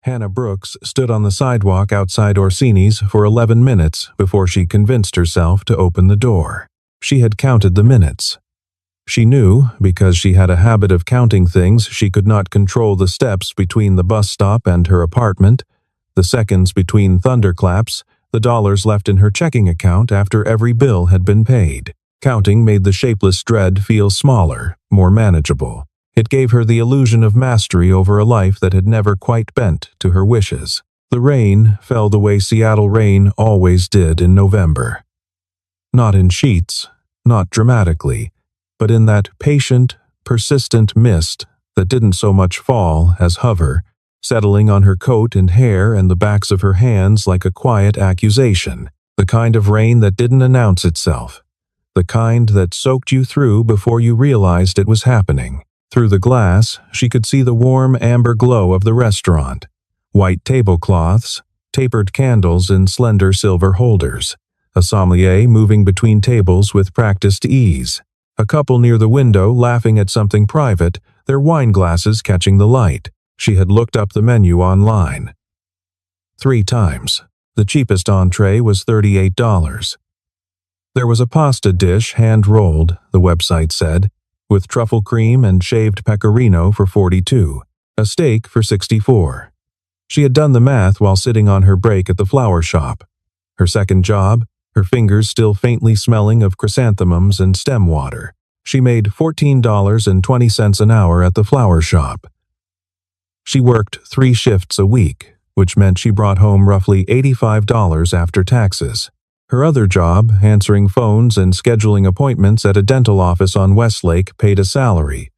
Hannah Brooks stood on the sidewalk outside Orsini's for 11 minutes before she convinced herself to open the door. She had counted the minutes. She knew, because she had a habit of counting things, she could not control the steps between the bus stop and her apartment, the seconds between thunderclaps, the dollars left in her checking account after every bill had been paid. Counting made the shapeless dread feel smaller, more manageable. It gave her the illusion of mastery over a life that had never quite bent to her wishes. The rain fell the way Seattle rain always did in November. Not in sheets, not dramatically, but in that patient, persistent mist that didn't so much fall as hover, settling on her coat and hair and the backs of her hands like a quiet accusation, the kind of rain that didn't announce itself, the kind that soaked you through before you realized it was happening. Through the glass, she could see the warm amber glow of the restaurant, white tablecloths, tapered candles in slender silver holders, a sommelier moving between tables with practiced ease, a couple near the window laughing at something private, their wine glasses catching the light. She had looked up the menu online 3 times. The cheapest entree was $38. There was a pasta dish hand-rolled, the website said, with truffle cream and shaved pecorino for $42, a steak for $64. She had done the math while sitting on her break at the flower shop. Her second job, her fingers still faintly smelling of chrysanthemums and stem water. She made $14.20 an hour at the flower shop. She worked 3 shifts a week, which meant she brought home roughly $85 after taxes. Her other job, answering phones and scheduling appointments at a dental office on Westlake, paid a salary.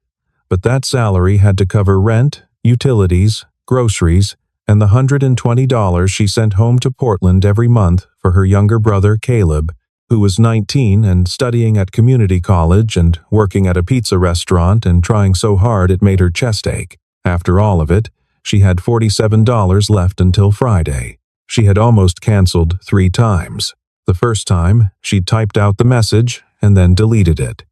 But that salary had to cover rent, utilities, groceries, and the $120 she sent home to Portland every month for her younger brother Caleb, who was 19 and studying at community college and working at a pizza restaurant and trying so hard it made her chest ache. After all of it, she had $47 left until Friday. She had almost canceled 3 times. The first time, she'd typed out the message and then deleted it.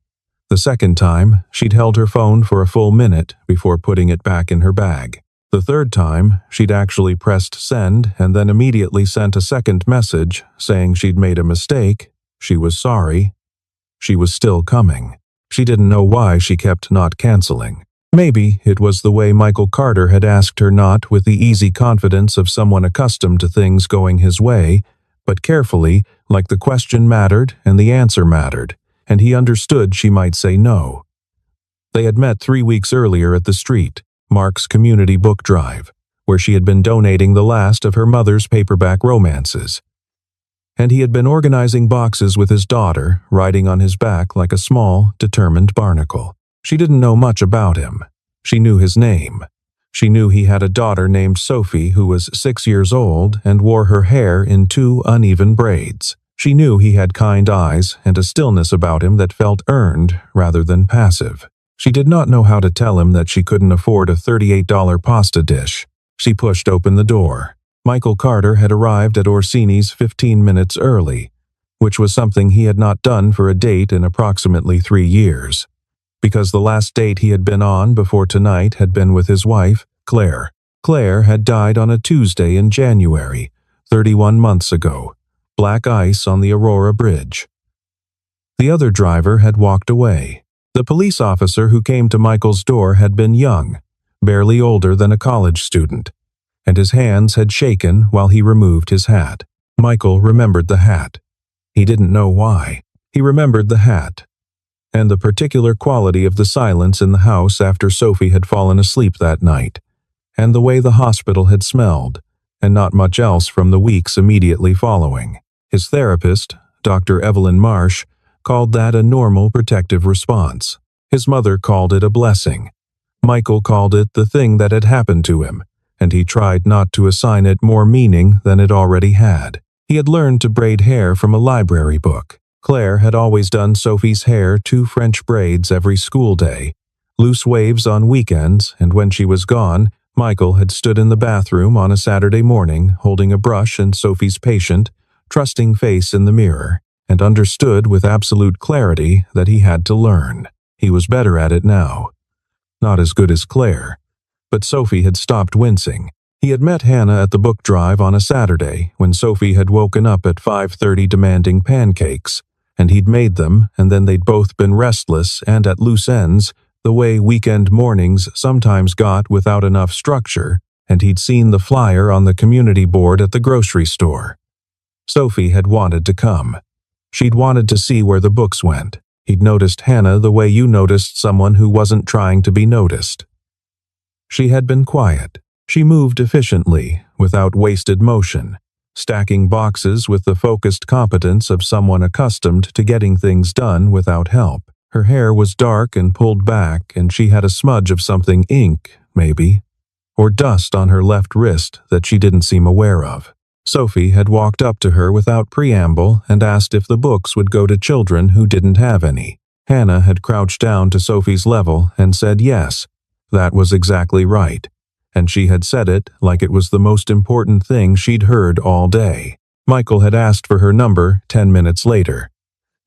The second time, she'd held her phone for a full minute before putting it back in her bag. The third time, she'd actually pressed send and then immediately sent a second message saying she'd made a mistake, she was sorry, she was still coming. She didn't know why she kept not canceling. Maybe it was the way Michael Carter had asked her not with the easy confidence of someone accustomed to things going his way, but carefully, like the question mattered and the answer mattered, and he understood she might say no. They had met 3 weeks earlier at the street, Mark's community book drive, where she had been donating the last of her mother's paperback romances. And he had been organizing boxes with his daughter, riding on his back like a small, determined barnacle. She didn't know much about him. She knew his name. She knew he had a daughter named Sophie who was 6 years old and wore her hair in 2 uneven braids. She knew he had kind eyes and a stillness about him that felt earned rather than passive. She did not know how to tell him that she couldn't afford a $38 pasta dish. She pushed open the door. Michael Carter had arrived at Orsini's 15 minutes early, which was something he had not done for a date in approximately 3 years. Because the last date he had been on before tonight had been with his wife, Claire. Claire had died on a Tuesday in January, 31 months ago. Black ice on the Aurora Bridge. The other driver had walked away. The police officer who came to Michael's door had been young, barely older than a college student, and his hands had shaken while he removed his hat. Michael remembered the hat. He didn't know why. He remembered the hat, and the particular quality of the silence in the house after Sophie had fallen asleep that night, and the way the hospital had smelled, and not much else from the weeks immediately following. His therapist, Dr. Evelyn Marsh, called that a normal protective response. His mother called it a blessing. Michael called it the thing that had happened to him, and he tried not to assign it more meaning than it already had. He had learned to braid hair from a library book. Claire had always done Sophie's hair 2 French braids every school day, loose waves on weekends, and when she was gone, Michael had stood in the bathroom on a Saturday morning holding a brush and Sophie's patient, trusting face in the mirror, and understood with absolute clarity that he had to learn. He was better at it now. Not as good as Claire, but Sophie had stopped wincing. He had met Hannah at the book drive on a Saturday when Sophie had woken up at 5:30 demanding pancakes, and he'd made them, and then they'd both been restless and at loose ends, the way weekend mornings sometimes got without enough structure, and he'd seen the flyer on the community board at the grocery store. Sophie had wanted to come. She'd wanted to see where the books went. He'd noticed Hannah the way you noticed someone who wasn't trying to be noticed. She had been quiet. She moved efficiently, without wasted motion, stacking boxes with the focused competence of someone accustomed to getting things done without help. Her hair was dark and pulled back, and she had a smudge of something, ink, maybe, or dust on her left wrist that she didn't seem aware of. Sophie had walked up to her without preamble and asked if the books would go to children who didn't have any. Hannah had crouched down to Sophie's level and said yes. That was exactly right. And she had said it like it was the most important thing she'd heard all day. Michael had asked for her number 10 minutes later.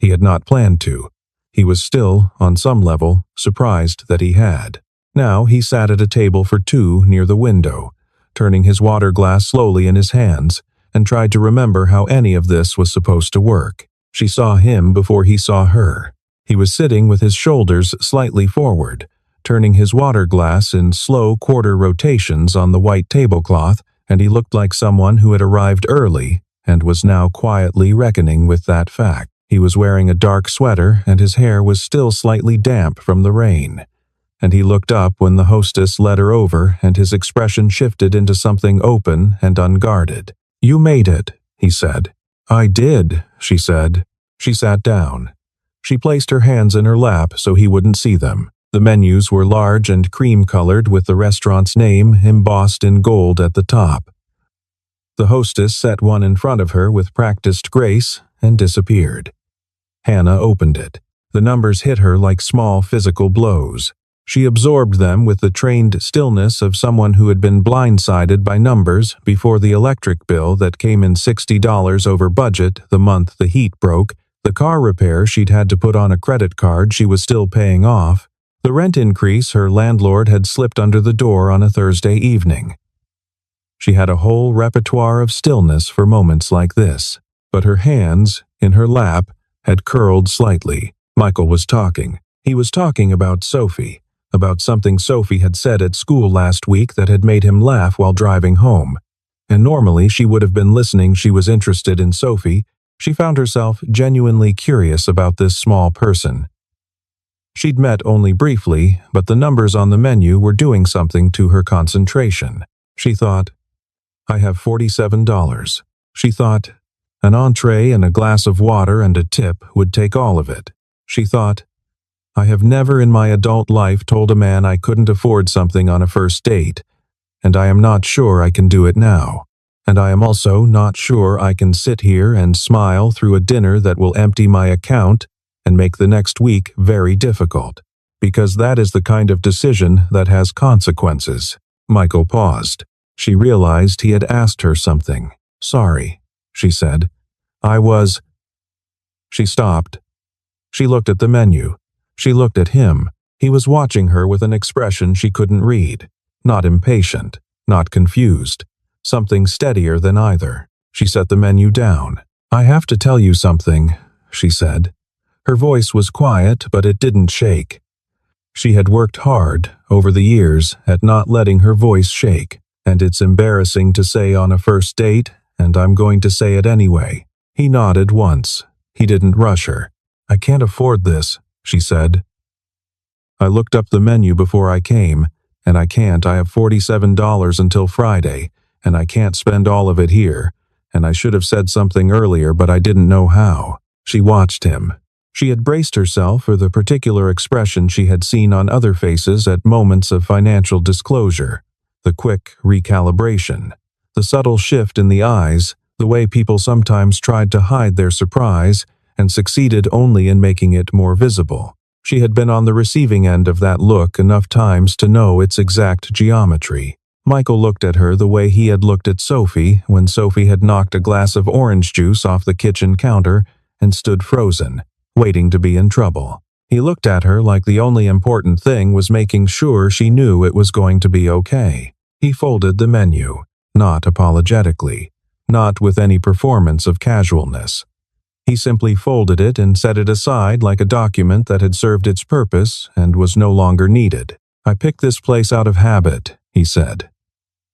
He had not planned to. He was still, on some level, surprised that he had. Now he sat at a table for two near the window, turning his water glass slowly in his hands, and tried to remember how any of this was supposed to work. She saw him before he saw her. He was sitting with his shoulders slightly forward, turning his water glass in slow quarter rotations on the white tablecloth, and he looked like someone who had arrived early and was now quietly reckoning with that fact. He was wearing a dark sweater and his hair was still slightly damp from the rain. And he looked up when the hostess led her over and his expression shifted into something open and unguarded. "You made it," he said. "I did," she said. She sat down. She placed her hands in her lap so he wouldn't see them. The menus were large and cream-colored with the restaurant's name embossed in gold at the top. The hostess set one in front of her with practiced grace and disappeared. Hannah opened it. The numbers hit her like small physical blows. She absorbed them with the trained stillness of someone who had been blindsided by numbers before the electric bill that came in $60 over budget the month the heat broke, the car repair she'd had to put on a credit card she was still paying off, the rent increase her landlord had slipped under the door on a Thursday evening. She had a whole repertoire of stillness for moments like this, but her hands, in her lap, had curled slightly. Michael was talking. He was talking about Sophie, about something Sophie had said at school last week that had made him laugh while driving home. And normally she would have been listening. She was interested in Sophie. She found herself genuinely curious about this small person. She'd met only briefly, but the numbers on the menu were doing something to her concentration. She thought, "I have $47. She thought, an entree and a glass of water and a tip would take all of it. She thought, "I have never in my adult life told a man I couldn't afford something on a first date, and I am not sure I can do it now. And I am also not sure I can sit here and smile through a dinner that will empty my account and make the next week very difficult, because that is the kind of decision that has consequences." Michael paused. She realized he had asked her something. "Sorry," she said. She stopped. She looked at the menu. She looked at him. He was watching her with an expression she couldn't read. Not impatient, not confused. Something steadier than either. She set the menu down. "I have to tell you something," she said. Her voice was quiet, but it didn't shake. She had worked hard, over the years, at not letting her voice shake, and it's embarrassing to say on a first date, and I'm going to say it anyway. He nodded once. He didn't rush her. "I can't afford this," she said. "I looked up the menu before I came, and I can't. I have $47 until Friday, and I can't spend all of it here, and I should have said something earlier, but I didn't know how." She watched him. She had braced herself for the particular expression she had seen on other faces at moments of financial disclosure, the quick recalibration, the subtle shift in the eyes, the way people sometimes tried to hide their surprise and succeeded only in making it more visible. She had been on the receiving end of that look enough times to know its exact geometry. Michael looked at her the way he had looked at Sophie when Sophie had knocked a glass of orange juice off the kitchen counter and stood frozen, waiting to be in trouble. He looked at her like the only important thing was making sure she knew it was going to be okay. He folded the menu. not apologetically, not with any performance of casualness. He simply folded it and set it aside like a document that had served its purpose and was no longer needed. "I picked this place out of habit," he said.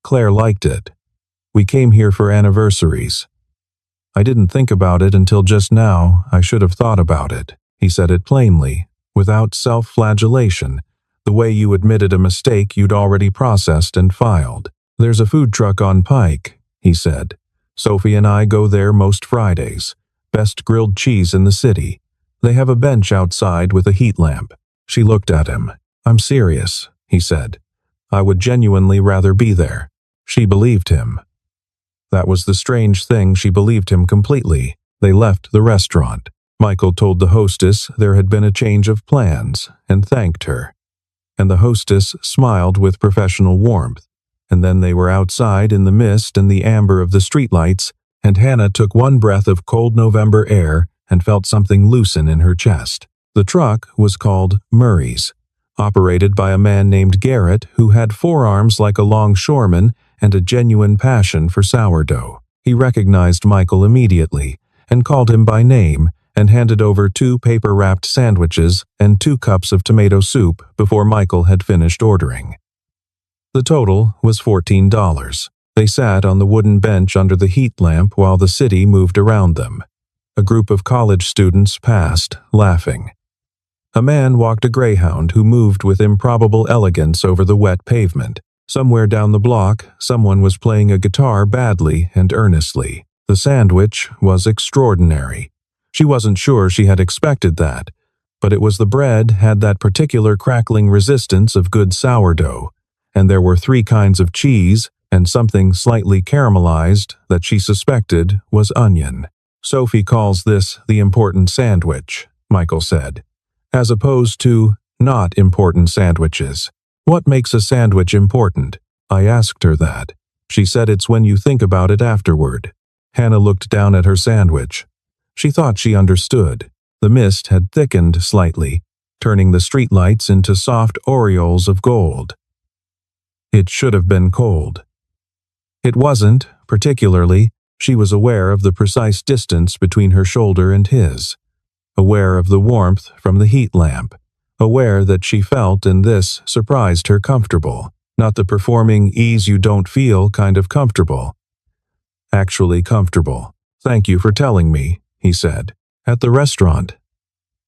"Claire liked it. We came here for anniversaries. I didn't think about it until just now. I should have thought about it." He said it plainly, without self-flagellation, the way you admitted a mistake you'd already processed and filed. "There's a food truck on Pike," he said. "Sophie and I go there most Fridays. Best grilled cheese in the city. They have a bench outside with a heat lamp." She looked at him. "I'm serious," he said. "I would genuinely rather be there." She believed him. That was the strange thing, she believed him completely. They left the restaurant. Michael told the hostess there had been a change of plans and thanked her. And the hostess smiled with professional warmth. And then they were outside in the mist and the amber of the streetlights, and Hannah took one breath of cold November air and felt something loosen in her chest. The truck was called Murray's, operated by a man named Garrett who had forearms like a longshoreman and a genuine passion for sourdough. He recognized Michael immediately and called him by name and handed over 2 paper-wrapped sandwiches and 2 cups of tomato soup before Michael had finished ordering. The total was $14. They sat on the wooden bench under the heat lamp while the city moved around them. A group of college students passed, laughing. A man walked a greyhound who moved with improbable elegance over the wet pavement. Somewhere down the block, someone was playing a guitar badly and earnestly. The sandwich was extraordinary. She wasn't sure she had expected that, but it was the bread had that particular crackling resistance of good sourdough, and there were 3 kinds of cheese and something slightly caramelized that she suspected was onion. "Sophie calls this the important sandwich," Michael said, "as opposed to not important sandwiches. What makes a sandwich important?" I asked her that. She said it's when you think about it afterward. Hannah looked down at her sandwich. She thought she understood. The mist had thickened slightly, turning the streetlights into soft aureoles of gold. It should have been cold. It wasn't, particularly. She was aware of the precise distance between her shoulder and his, aware of the warmth from the heat lamp, aware that she felt, and this surprised her, comfortable, not the performing ease you don't feel kind of comfortable. Actually comfortable. "Thank you for telling me," he said. "At the restaurant."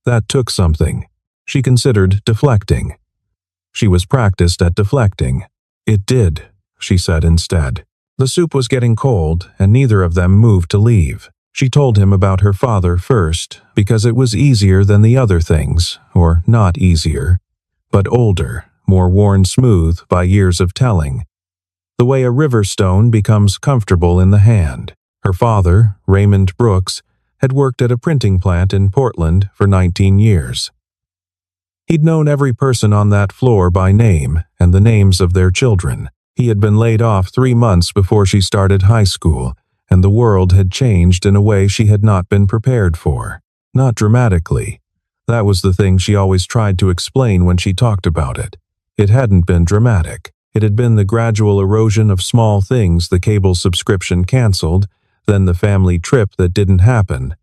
That took something. She considered deflecting. She was practiced at deflecting. "It did," she said instead. The soup was getting cold, and neither of them moved to leave. She told him about her father first, because it was easier than the other things, or not easier, but older, more worn smooth by years of telling. The way a river stone becomes comfortable in the hand. Her father, Raymond Brooks, had worked at a printing plant in Portland for 19 years. He'd known every person on that floor by name and the names of their children. He had been laid off 3 months before she started high school, and the world had changed in a way she had not been prepared for. Not dramatically. That was the thing she always tried to explain when she talked about it. It hadn't been dramatic. It had been the gradual erosion of small things: the cable subscription canceled, then the family trip that didn't happen,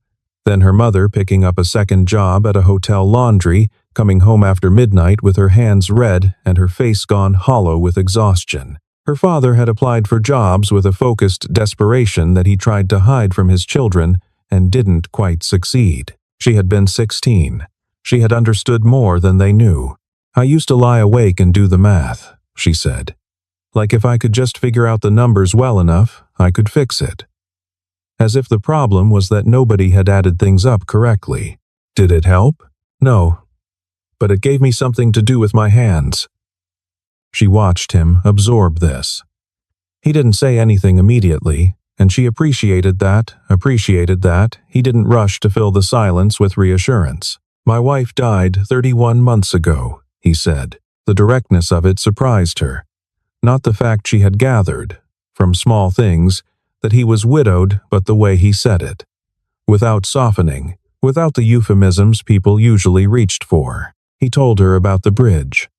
then her mother picking up a second job at a hotel laundry, coming home after midnight with her hands red and her face gone hollow with exhaustion. Her father had applied for jobs with a focused desperation that he tried to hide from his children and didn't quite succeed. She had been 16. She had understood more than they knew. "I used to lie awake and do the math," she said. "Like if I could just figure out the numbers well enough, I could fix it." As if the problem was that nobody had added things up correctly. Did it help? No. But it gave me something to do with my hands. She watched him absorb this. He didn't say anything immediately, and she appreciated that he didn't rush to fill the silence with reassurance. "My wife died 31 months ago," he said. The directness of it surprised her. Not the fact she had gathered, from small things, that he was widowed, but the way he said it. Without softening, without the euphemisms people usually reached for. He told her about the bridge,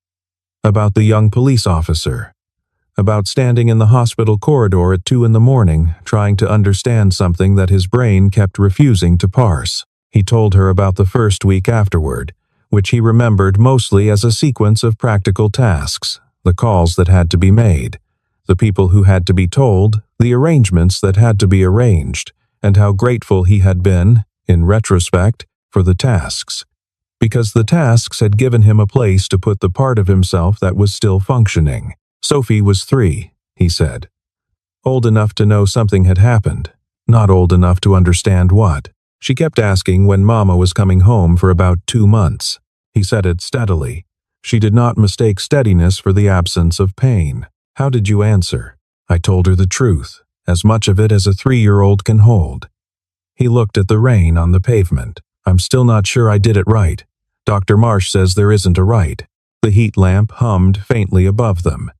about the young police officer, about standing in the hospital corridor at 2 in the morning, trying to understand something that his brain kept refusing to parse. He told her about the first week afterward, which he remembered mostly as a sequence of practical tasks, the calls that had to be made, the people who had to be told, the arrangements that had to be arranged, and how grateful he had been, in retrospect, for the tasks. Because the tasks had given him a place to put the part of himself that was still functioning. Sophie was 3, he said. Old enough to know something had happened, not old enough to understand what. She kept asking when Mama was coming home for about 2 months. He said it steadily. She did not mistake steadiness for the absence of pain. How did you answer? I told her the truth, as much of it as a 3-year-old can hold. He looked at the rain on the pavement. I'm still not sure I did it right. Dr. Marsh says there isn't a right. The heat lamp hummed faintly above them.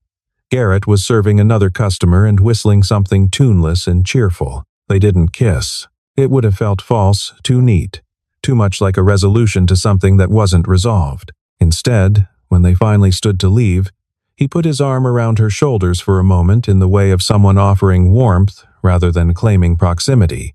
Garrett was serving another customer and whistling something tuneless and cheerful. They didn't kiss. It would have felt false, too neat, too much like a resolution to something that wasn't resolved. Instead, when they finally stood to leave, he put his arm around her shoulders for a moment in the way of someone offering warmth rather than claiming proximity,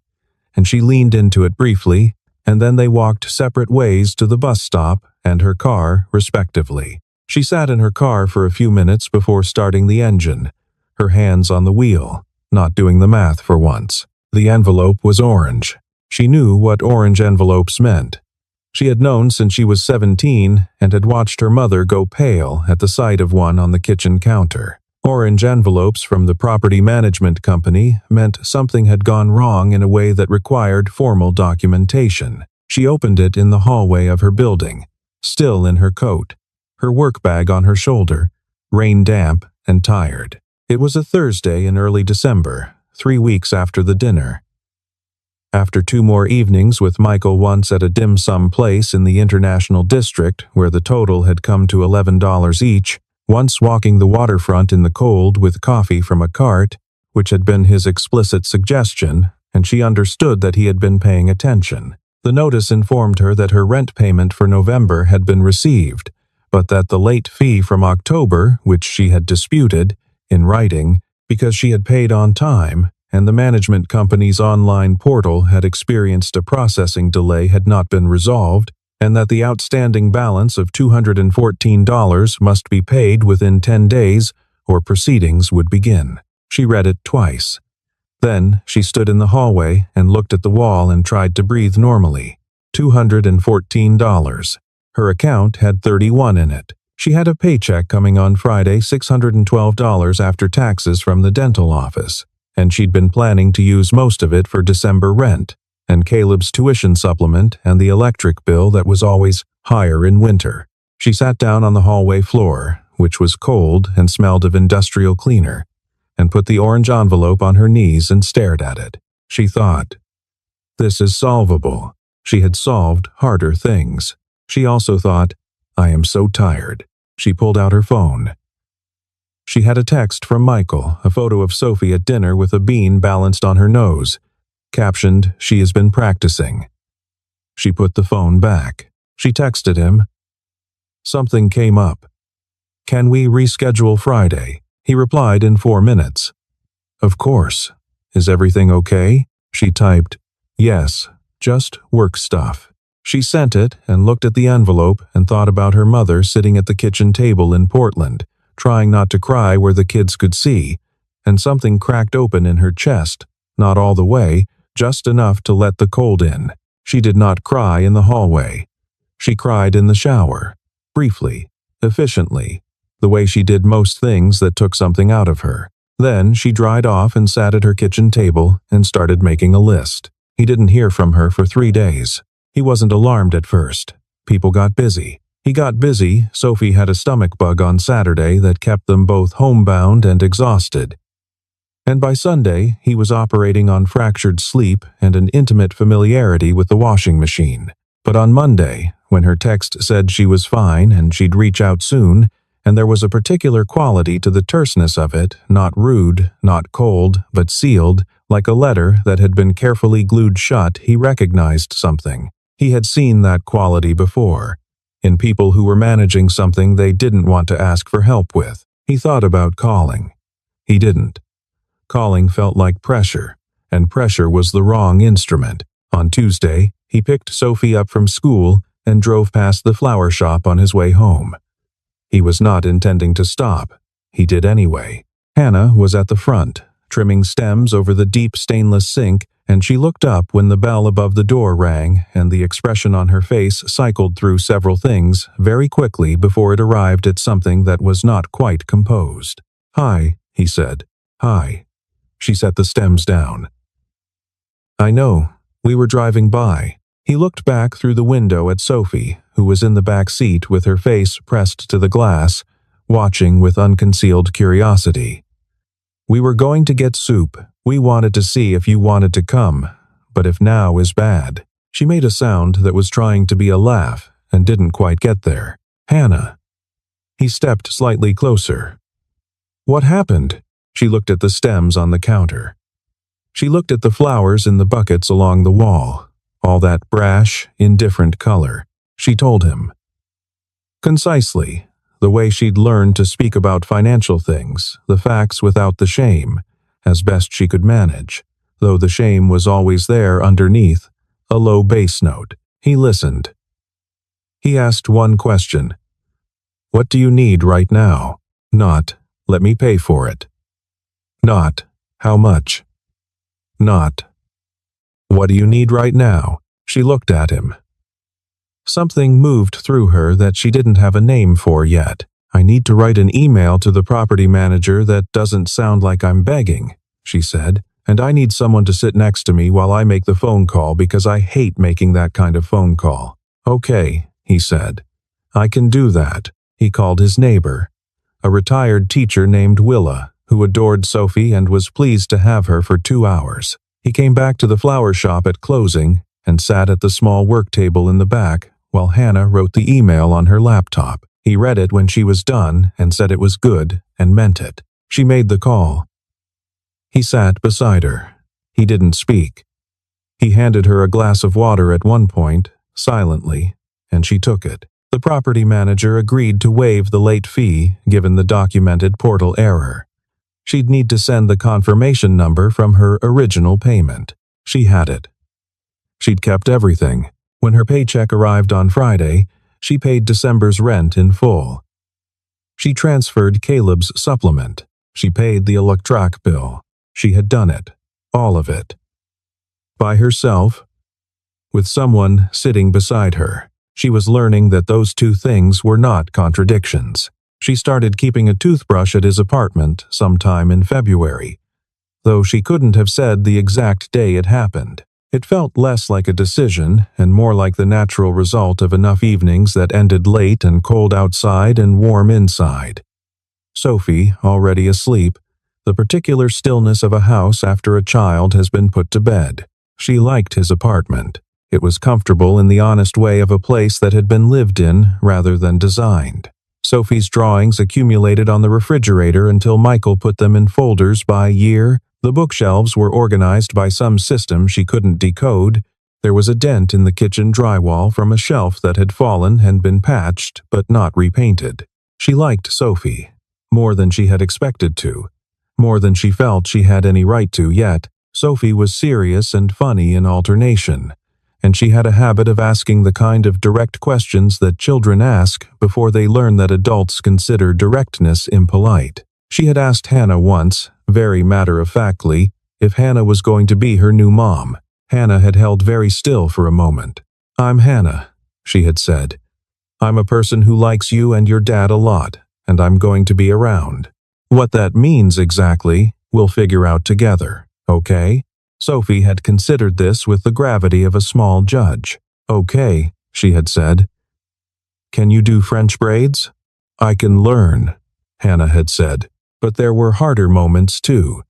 and she leaned into it briefly, and then they walked separate ways to the bus stop and her car, respectively. She sat in her car for a few minutes before starting the engine, her hands on the wheel, not doing the math for once. The envelope was orange. She knew what orange envelopes meant. She had known since she was 17 and had watched her mother go pale at the sight of one on the kitchen counter. Orange envelopes from the property management company meant something had gone wrong in a way that required formal documentation. She opened it in the hallway of her building, still in her coat, her work bag on her shoulder, rain damp and tired. It was a Thursday in early December, 3 weeks after the dinner. After 2 more evenings with Michael, once at a dim sum place in the International District where the total had come to $11 each, once walking the waterfront in the cold with coffee from a cart, which had been his explicit suggestion, and she understood that he had been paying attention. The notice informed her that her rent payment for November had been received, but that the late fee from October, which she had disputed, in writing, because she had paid on time, and the management company's online portal had experienced a processing delay, had not been resolved, and that the outstanding balance of $214 must be paid within 10 days or proceedings would begin. She read it twice. Then she stood in the hallway and looked at the wall and tried to breathe normally. $214. Her account had 31 in it. She had a paycheck coming on Friday, $612 after taxes from the dental office, and she'd been planning to use most of it for December rent, and Caleb's tuition supplement and the electric bill that was always higher in winter. She sat down on the hallway floor, which was cold and smelled of industrial cleaner, and put the orange envelope on her knees and stared at it. She thought, this is solvable. She had solved harder things. She also thought, I am so tired. She pulled out her phone. She had a text from Michael, a photo of Sophie at dinner with a bean balanced on her nose, captioned, she has been practicing. She put the phone back. She texted him. Something came up. Can we reschedule Friday? He replied in 4 minutes. Of course. Is everything okay? She typed, yes, just work stuff. She sent it and looked at the envelope and thought about her mother sitting at the kitchen table in Portland, trying not to cry where the kids could see, and something cracked open in her chest, not all the way, just enough to let the cold in. She did not cry in the hallway. She cried in the shower, briefly, efficiently, the way she did most things that took something out of her. Then she dried off and sat at her kitchen table and started making a list. He didn't hear from her for 3 days. He wasn't alarmed at first. People got busy. He got busy. Sophie had a stomach bug on Saturday that kept them both homebound and exhausted. And by Sunday, he was operating on fractured sleep and an intimate familiarity with the washing machine. But on Monday, when her text said she was fine and she'd reach out soon, and there was a particular quality to the terseness of it, not rude, not cold, but sealed, like a letter that had been carefully glued shut, he recognized something. He had seen that quality before, in people who were managing something they didn't want to ask for help with. He thought about calling. He didn't. Calling felt like pressure, and pressure was the wrong instrument. On Tuesday, he picked Sophie up from school and drove past the flower shop on his way home. He was not intending to stop. He did anyway. Hannah was at the front, trimming stems over the deep stainless sink, and she looked up when the bell above the door rang, and the expression on her face cycled through several things very quickly before it arrived at something that was not quite composed. "Hi," he said. "Hi." She set the stems down. "I know. We were driving by." He looked back through the window at Sophie, who was in the back seat with her face pressed to the glass, watching with unconcealed curiosity. "We were going to get soup. We wanted to see if you wanted to come, but if now is bad." She made a sound that was trying to be a laugh and didn't quite get there. "Hannah." He stepped slightly closer. "What happened?" She looked at the stems on the counter. She looked at the flowers in the buckets along the wall, all that brash, indifferent color. She told him. Concisely, the way she'd learned to speak about financial things, the facts without the shame, as best she could manage, though the shame was always there underneath, a low bass note. He listened. He asked one question. "What do you need right now?" Not, "Let me pay for it." Not, "How much?" Not, "What do you need right now?" She looked at him. Something moved through her that she didn't have a name for yet. "I need to write an email to the property manager that doesn't sound like I'm begging," she said, "and I need someone to sit next to me while I make the phone call because I hate making that kind of phone call." "Okay," he said. "I can do that." He called his neighbor, a retired teacher named Willa, who adored Sophie and was pleased to have her for 2 hours. He came back to the flower shop at closing and sat at the small work table in the back while Hannah wrote the email on her laptop. He read it when she was done and said it was good and meant it. She made the call. He sat beside her. He didn't speak. He handed her a glass of water at one point, silently, and she took it. The property manager agreed to waive the late fee given the documented portal error. She'd need to send the confirmation number from her original payment. She had it. She'd kept everything. When her paycheck arrived on Friday, she paid December's rent in full. She transferred Caleb's supplement. She paid the electric bill. She had done it. All of it. By herself, with someone sitting beside her. She was learning that those two things were not contradictions. She started keeping a toothbrush at his apartment sometime in February, though she couldn't have said the exact day it happened. It felt less like a decision and more like the natural result of enough evenings that ended late and cold outside and warm inside. Sophie, already asleep, the particular stillness of a house after a child has been put to bed. She liked his apartment. It was comfortable in the honest way of a place that had been lived in rather than designed. Sophie's drawings accumulated on the refrigerator until Michael put them in folders by year. The bookshelves were organized by some system she couldn't decode. There was a dent in the kitchen drywall from a shelf that had fallen and been patched but not repainted. She liked Sophie, more than she had expected to, more than she felt she had any right to yet. Sophie was serious and funny in alternation, and she had a habit of asking the kind of direct questions that children ask before they learn that adults consider directness impolite. She had asked Hannah once, very matter-of-factly, if Hannah was going to be her new mom. Hannah had held very still for a moment. "I'm Hannah," she had said. "I'm a person who likes you and your dad a lot, and I'm going to be around. What that means exactly, we'll figure out together, okay?" Sophie had considered this with the gravity of a small judge. "Okay," she had said. "Can you do French braids?" "I can learn," Hannah had said. But there were harder moments too,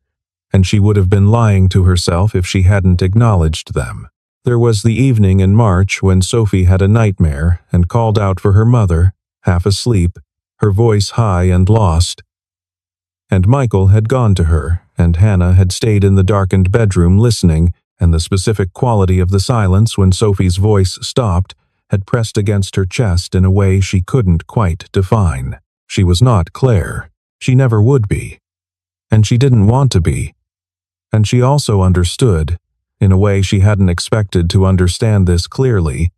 and she would have been lying to herself if she hadn't acknowledged them. There was the evening in March when Sophie had a nightmare and called out for her mother, half asleep, her voice high and lost. And Michael had gone to her, and Hannah had stayed in the darkened bedroom listening, and the specific quality of the silence when Sophie's voice stopped had pressed against her chest in a way she couldn't quite define. She was not Claire. She never would be. and she didn't want to be. And she also understood, in a way she hadn't expected to understand this clearly,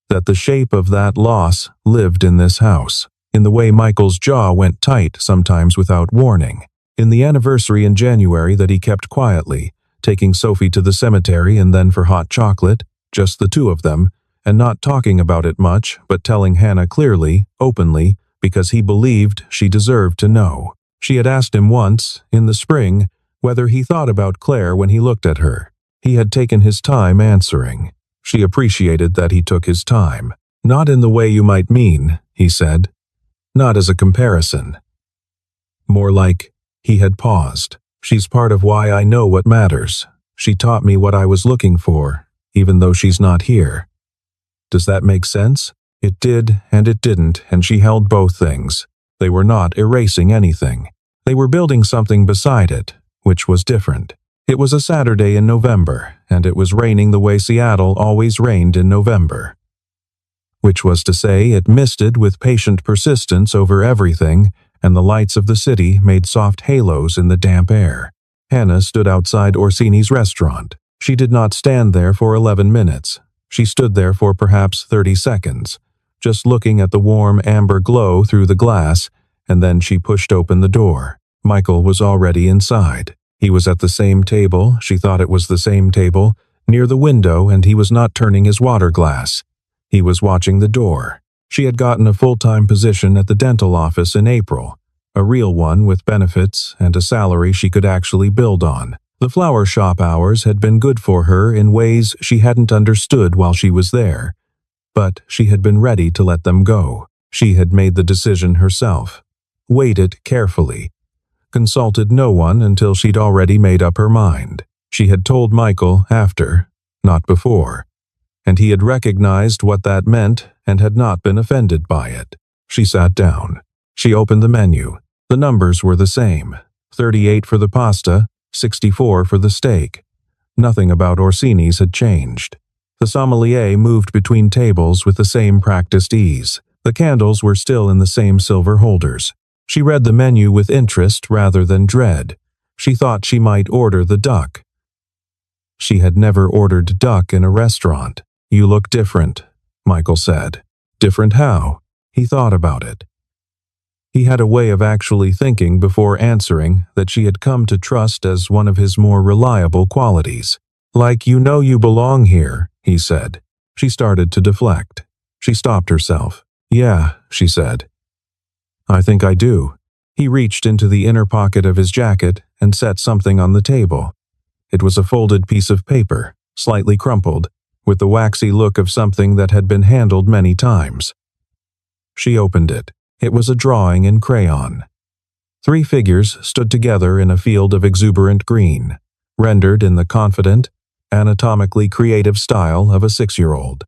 that the shape of that loss lived in this house, in the way Michael's jaw went tight sometimes without warning, in the anniversary in January that he kept quietly, taking Sophie to the cemetery and then for hot chocolate, just the two of them, and not talking about it much, but telling Hannah clearly, openly, because he believed she deserved to know. She had asked him once, in the spring, whether he thought about Claire when he looked at her. He had taken his time answering. She appreciated that he took his time. Not in the way you might mean, he said. Not as a comparison. More like, he had paused. She's part of why I know what matters. She taught me what I was looking for, even though she's not here. Does that make sense? It did, and it didn't, and she held both things. They were not erasing anything. They were building something beside it, which was different. It was a Saturday in November, and it was raining the way Seattle always rained in November. Which was to say, it misted with patient persistence over everything, and the lights of the city made soft halos in the damp air. Hannah stood outside Orsini's restaurant. She did not stand there for 11 minutes. She stood there for perhaps 30 seconds, just looking at the warm amber glow through the glass, and then she pushed open the door. Michael was already inside. He was at the same table, she thought it was the same table, near the window, and he was not turning his water glass. He was watching the door. She had gotten a full-time position at the dental office in April, a real one with benefits and a salary she could actually build on. The flower shop hours had been good for her in ways she hadn't understood while she was there, but she had been ready to let them go. She had made the decision herself, waited carefully, consulted no one until she'd already made up her mind. She had told Michael after, not before, and he had recognized what that meant and had not been offended by it. She sat down. She opened the menu. The numbers were the same, 38 for the pasta, 64 for the steak. Nothing about Orsini's had changed. The sommelier moved between tables with the same practiced ease. The candles were still in the same silver holders. She read the menu with interest rather than dread. She thought she might order the duck. She had never ordered duck in a restaurant. "You look different," Michael said. Different how? He thought about it. He had a way of actually thinking before answering that she had come to trust as one of his more reliable qualities. "Like you know you belong here," he said. She started to deflect. She stopped herself. "Yeah," she said. "I think I do." He reached into the inner pocket of his jacket and set something on the table. It was a folded piece of paper, slightly crumpled, with the waxy look of something that had been handled many times. She opened it. It was a drawing in crayon. 3 figures stood together in a field of exuberant green, rendered in the confident, anatomically creative style of a 6-year-old.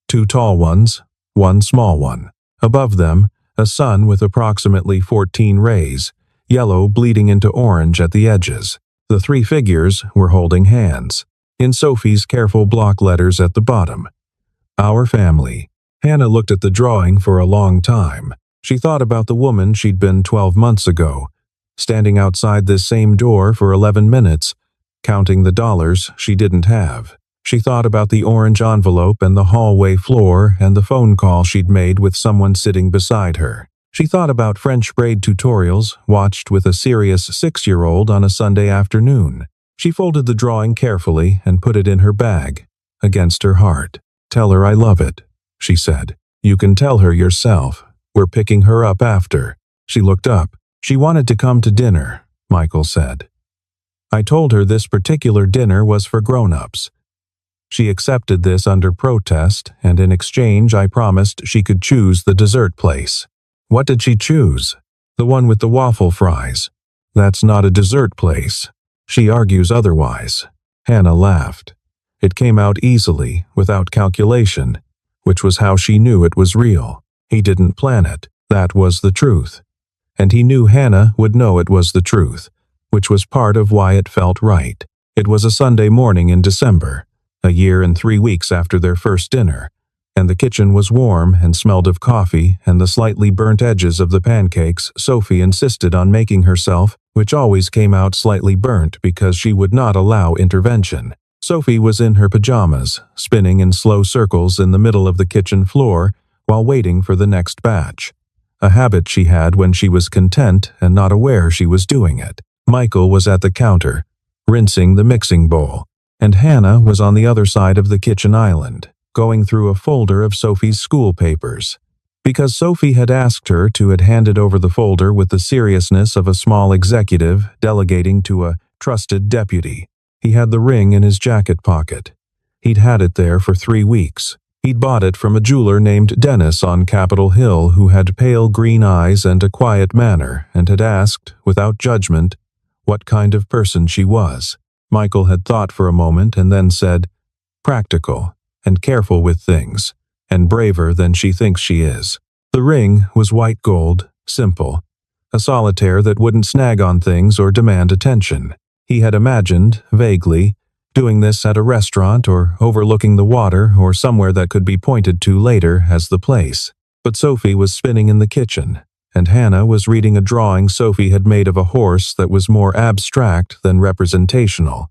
2 tall ones, 1 small one. Above them, a sun with approximately 14 rays, yellow bleeding into orange at the edges. The 3 figures were holding hands, in Sophie's careful block letters at the bottom. "Our family." Hannah looked at the drawing for a long time. She thought about the woman she'd been 12 months ago, standing outside this same door for 11 minutes, counting the dollars she didn't have. She thought about the orange envelope and the hallway floor and the phone call she'd made with someone sitting beside her. She thought about French braid tutorials watched with a serious 6-year-old on a Sunday afternoon. She folded the drawing carefully and put it in her bag, against her heart. "Tell her I love it," she said. "You can tell her yourself. We're picking her up after." She looked up. "She wanted to come to dinner," Michael said. "I told her this particular dinner was for grown-ups. She accepted this under protest, and in exchange I promised she could choose the dessert place." "What did she choose?" "The one with the waffle fries." "That's not a dessert place. She argues otherwise." Hannah laughed. It came out easily, without calculation, which was how she knew it was real. He didn't plan it. That was the truth. And he knew Hannah would know it was the truth, which was part of why it felt right. It was a Sunday morning in December, a year and 3 weeks after their first dinner, and the kitchen was warm and smelled of coffee and the slightly burnt edges of the pancakes Sophie insisted on making herself, which always came out slightly burnt because she would not allow intervention. Sophie was in her pajamas, spinning in slow circles in the middle of the kitchen floor while waiting for the next batch, a habit she had when she was content and not aware she was doing it. Michael was at the counter, rinsing the mixing bowl, and Hannah was on the other side of the kitchen island, going through a folder of Sophie's school papers. Because Sophie had asked her to had handed over the folder with the seriousness of a small executive delegating to a trusted deputy. He had the ring in his jacket pocket. He'd had it there for 3 weeks. He'd bought it from a jeweler named Dennis on Capitol Hill who had pale green eyes and a quiet manner and had asked, without judgment, what kind of person she was. Michael had thought for a moment and then said, "Practical and careful with things, and braver than she thinks she is." The ring was white gold, simple, a solitaire that wouldn't snag on things or demand attention. He had imagined, vaguely, doing this at a restaurant or overlooking the water or somewhere that could be pointed to later as the place. But Sophie was spinning in the kitchen, and Hannah was reading a drawing Sophie had made of a horse that was more abstract than representational.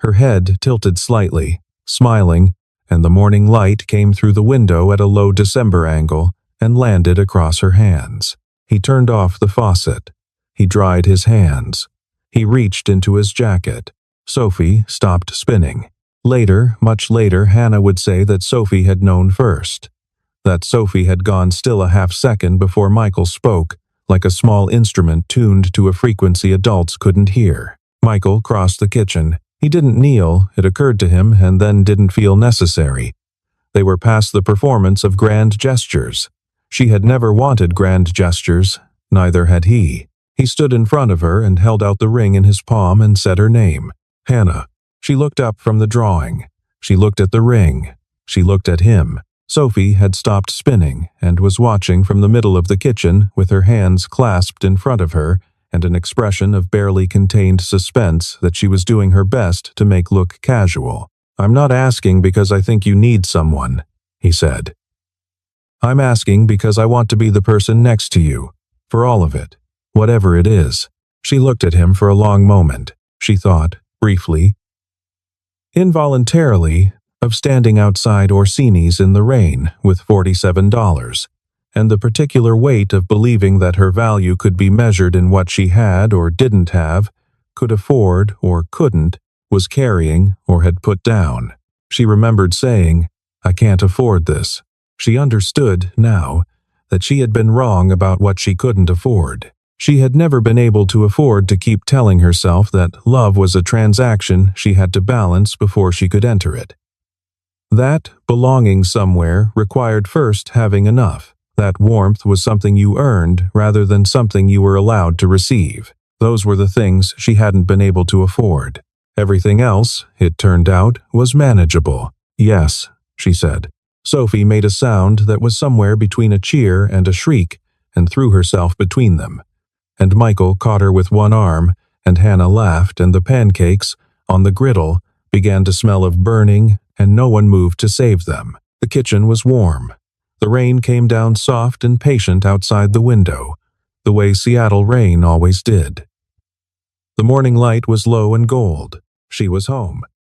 Her head tilted slightly, smiling, and the morning light came through the window at a low December angle and landed across her hands. He turned off the faucet. He dried his hands. He reached into his jacket. Sophie stopped spinning. Later, much later, Hannah would say that Sophie had known first. That Sophie had gone still a half second before Michael spoke, like a small instrument tuned to a frequency adults couldn't hear. Michael crossed the kitchen. He didn't kneel, it occurred to him, and then didn't feel necessary. They were past the performance of grand gestures. She had never wanted grand gestures, neither had he. He stood in front of her and held out the ring in his palm and said her name. Hannah. She looked up from the drawing. She looked at the ring. She looked at him. Sophie had stopped spinning and was watching from the middle of the kitchen with her hands clasped in front of her and an expression of barely contained suspense that she was doing her best to make look casual. "I'm not asking because I think you need someone," he said. "I'm asking because I want to be the person next to you, for all of it, whatever it is." She looked at him for a long moment. She thought, briefly, involuntarily, of standing outside Orsini's in the rain with $47, and the particular weight of believing that her value could be measured in what she had or didn't have, could afford or couldn't, was carrying or had put down. She remembered saying, "I can't afford this." She understood, now, that she had been wrong about what she couldn't afford. She had never been able to afford to keep telling herself that love was a transaction she had to balance before she could enter it. That belonging somewhere required first having enough. That warmth was something you earned rather than something you were allowed to receive. Those were the things she hadn't been able to afford. Everything else, it turned out, was manageable. "Yes," she said. Sophie made a sound that was somewhere between a cheer and a shriek and threw herself between them. And Michael caught her with one arm, and Hannah laughed, and the pancakes, on the griddle, began to smell of burning, and no one moved to save them. The kitchen was warm. The rain came down soft and patient outside the window, the way Seattle rain always did. The morning light was low and gold. She was home.